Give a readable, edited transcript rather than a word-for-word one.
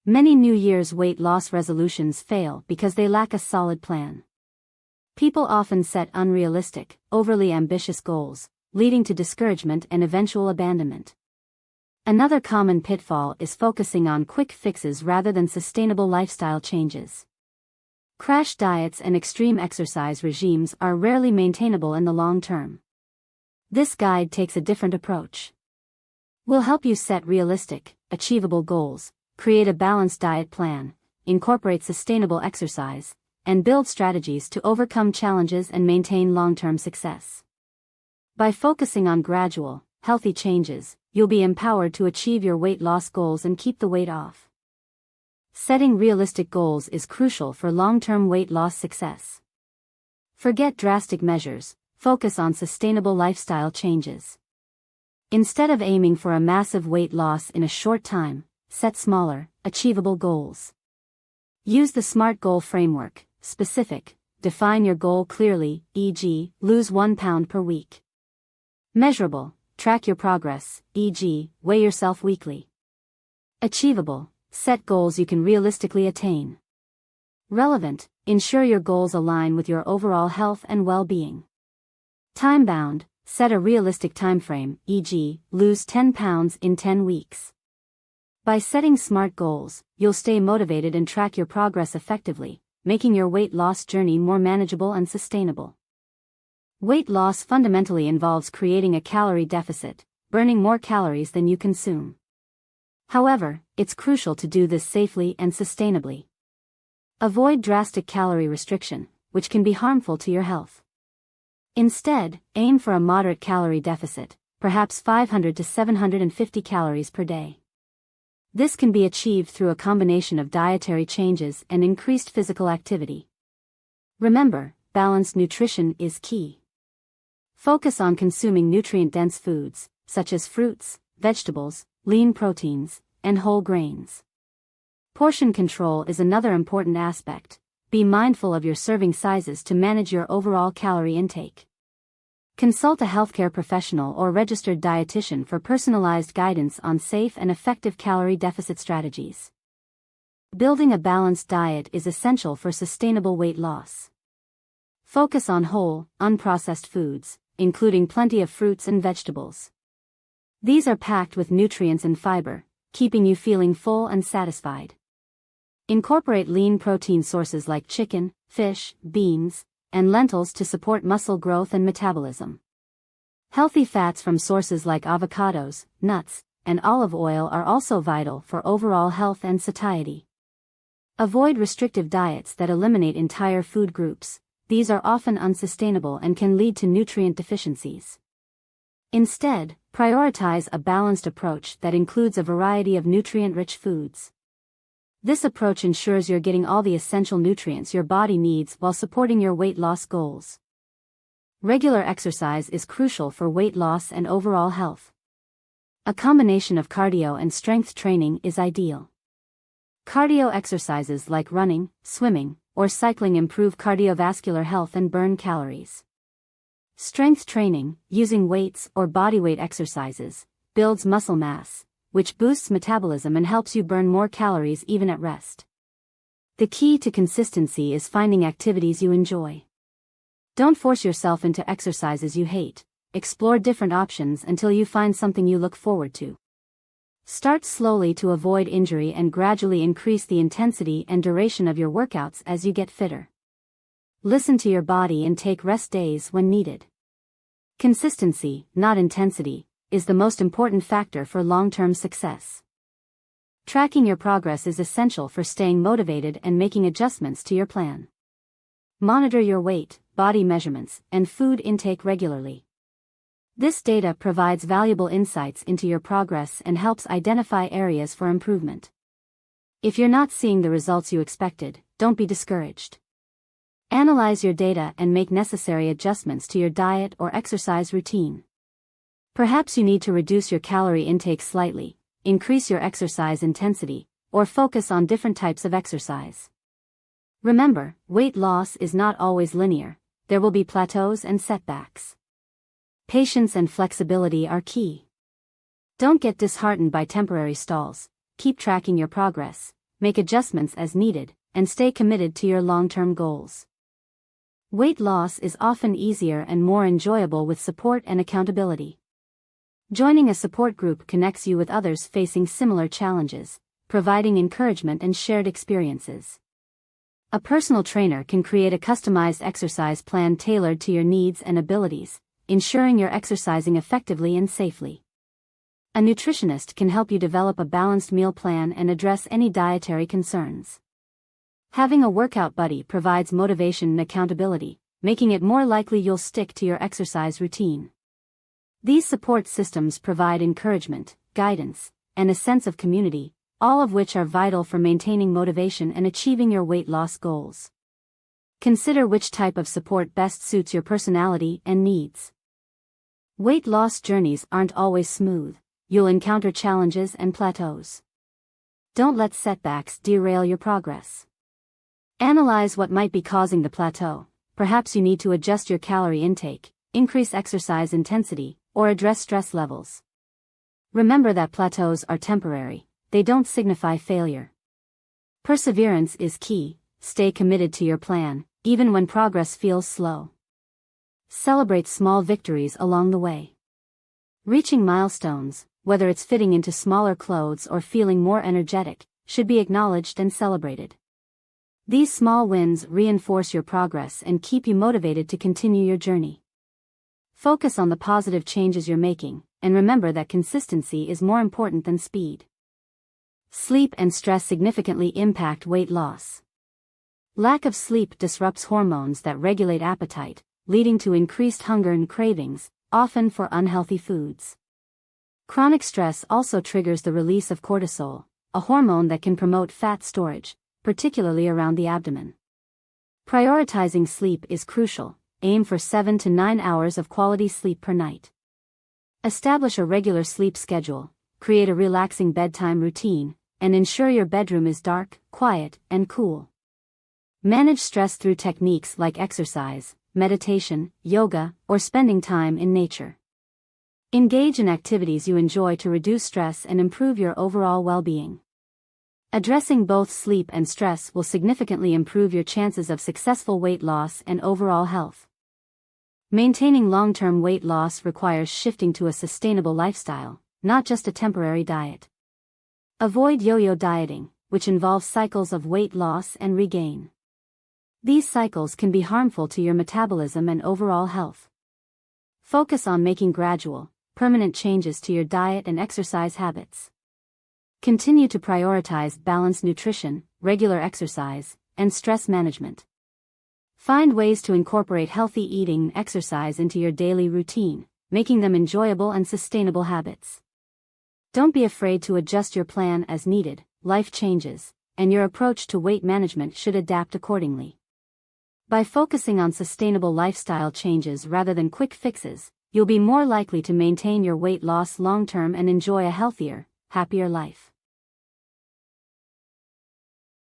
Many New Year's weight loss resolutions fail because they lack a solid plan. People often set unrealistic, overly ambitious goals, leading to discouragement and eventual abandonment. Another common pitfall is focusing on quick fixes rather than sustainable lifestyle changes. Crash diets and extreme exercise regimes are rarely maintainable in the long term. This guide takes a different approach. We'll help you set realistic, achievable goals, create a balanced diet plan, incorporate sustainable exercise, and build strategies to overcome challenges and maintain long-term success. By focusing on gradual, healthy changes, you'll be empowered to achieve your weight loss goals and keep the weight off. Setting realistic goals is crucial for long-term weight loss success. Forget drastic measures, focus on sustainable lifestyle changes. Instead of aiming for a massive weight loss in a short time, set smaller, achievable goals. Use the SMART goal framework: specific, define your goal clearly, e.g., lose 1 pound per week. Measurable, track your progress, e.g., weigh yourself weekly. Achievable, set goals you can realistically attain. Relevant, ensure your goals align with your overall health and well-being. Time-bound, set a realistic timeframe, e.g., lose 10 pounds in 10 weeks. By setting SMART goals, you'll stay motivated and track your progress effectively, making your weight loss journey more manageable and sustainable. Weight loss fundamentally involves creating a calorie deficit, burning more calories than you consume. However, it's crucial to do this safely and sustainably. Avoid drastic calorie restriction, which can be harmful to your health. Instead, aim for a moderate calorie deficit, perhaps 500 to 750 calories per day. This can be achieved through a combination of dietary changes and increased physical activity. Remember, balanced nutrition is key. Focus on consuming nutrient-dense foods, such as fruits, vegetables, lean proteins, and whole grains. Portion control is another important aspect. Be mindful of your serving sizes to manage your overall calorie intake. Consult a healthcare professional or registered dietitian for personalized guidance on safe and effective calorie deficit strategies. Building a balanced diet is essential for sustainable weight loss. Focus on whole, unprocessed foods, including plenty of fruits and vegetables. These are packed with nutrients and fiber, keeping you feeling full and satisfied. Incorporate lean protein sources like chicken, fish, beans, and lentils to support muscle growth and metabolism. Healthy fats from sources like avocados, nuts, and olive oil are also vital for overall health and satiety. Avoid restrictive diets that eliminate entire food groups. These are often unsustainable and can lead to nutrient deficiencies. Instead, prioritize a balanced approach that includes a variety of nutrient-rich foods. This approach ensures you're getting all the essential nutrients your body needs while supporting your weight loss goals. Regular exercise is crucial for weight loss and overall health. A combination of cardio and strength training is ideal. Cardio exercises like running, swimming, or cycling improve cardiovascular health and burn calories. Strength training, using weights or bodyweight exercises, builds muscle mass, which boosts metabolism and helps you burn more calories even at rest. The key to consistency is finding activities you enjoy. Don't force yourself into exercises you hate. Explore different options until you find something you look forward to. Start slowly to avoid injury and gradually increase the intensity and duration of your workouts as you get fitter. Listen to your body and take rest days when needed. Consistency, not intensity, is the most important factor for long-term success. Tracking your progress is essential for staying motivated and making adjustments to your plan. Monitor your weight, body measurements, and food intake regularly. This data provides valuable insights into your progress and helps identify areas for improvement. If you're not seeing the results you expected, don't be discouraged. Analyze your data and make necessary adjustments to your diet or exercise routine. Perhaps you need to reduce your calorie intake slightly, increase your exercise intensity, or focus on different types of exercise. Remember, weight loss is not always linear. There will be plateaus and setbacks. Patience and flexibility are key. Don't get disheartened by temporary stalls. Keep tracking your progress, make adjustments as needed, and stay committed to your long-term goals. Weight loss is often easier and more enjoyable with support and accountability. Joining a support group connects you with others facing similar challenges, providing encouragement and shared experiences. A personal trainer can create a customized exercise plan tailored to your needs and abilities, ensuring you're exercising effectively and safely. A nutritionist can help you develop a balanced meal plan and address any dietary concerns. Having a workout buddy provides motivation and accountability, making it more likely you'll stick to your exercise routine. These support systems provide encouragement, guidance, and a sense of community, all of which are vital for maintaining motivation and achieving your weight loss goals. Consider which type of support best suits your personality and needs. Weight loss journeys aren't always smooth. You'll encounter challenges and plateaus. Don't let setbacks derail your progress. Analyze what might be causing the plateau. Perhaps you need to adjust your calorie intake, increase exercise intensity, or address stress levels. Remember that plateaus are temporary, they don't signify failure. Perseverance is key. Stay committed to your plan, even when progress feels slow. Celebrate small victories along the way. Reaching milestones, whether it's fitting into smaller clothes or feeling more energetic, should be acknowledged and celebrated. These small wins reinforce your progress and keep you motivated to continue your journey. Focus on the positive changes you're making, and remember that consistency is more important than speed. Sleep and stress significantly impact weight loss. Lack of sleep disrupts hormones that regulate appetite, leading to increased hunger and cravings, often for unhealthy foods. Chronic stress also triggers the release of cortisol, a hormone that can promote fat storage, particularly around the abdomen. Prioritizing sleep is crucial. Aim for 7 to 9 hours of quality sleep per night. Establish a regular sleep schedule, create a relaxing bedtime routine, and ensure your bedroom is dark, quiet, and cool. Manage stress through techniques like exercise, meditation, yoga, or spending time in nature. Engage in activities you enjoy to reduce stress and improve your overall well-being. Addressing both sleep and stress will significantly improve your chances of successful weight loss and overall health. Maintaining long-term weight loss requires shifting to a sustainable lifestyle, not just a temporary diet. Avoid yo-yo dieting, which involves cycles of weight loss and regain. These cycles can be harmful to your metabolism and overall health. Focus on making gradual, permanent changes to your diet and exercise habits. Continue to prioritize balanced nutrition, regular exercise, and stress management. Find ways to incorporate healthy eating and exercise into your daily routine, making them enjoyable and sustainable habits. Don't be afraid to adjust your plan as needed. Life changes, and your approach to weight management should adapt accordingly. By focusing on sustainable lifestyle changes rather than quick fixes, you'll be more likely to maintain your weight loss long-term and enjoy a healthier, happier life.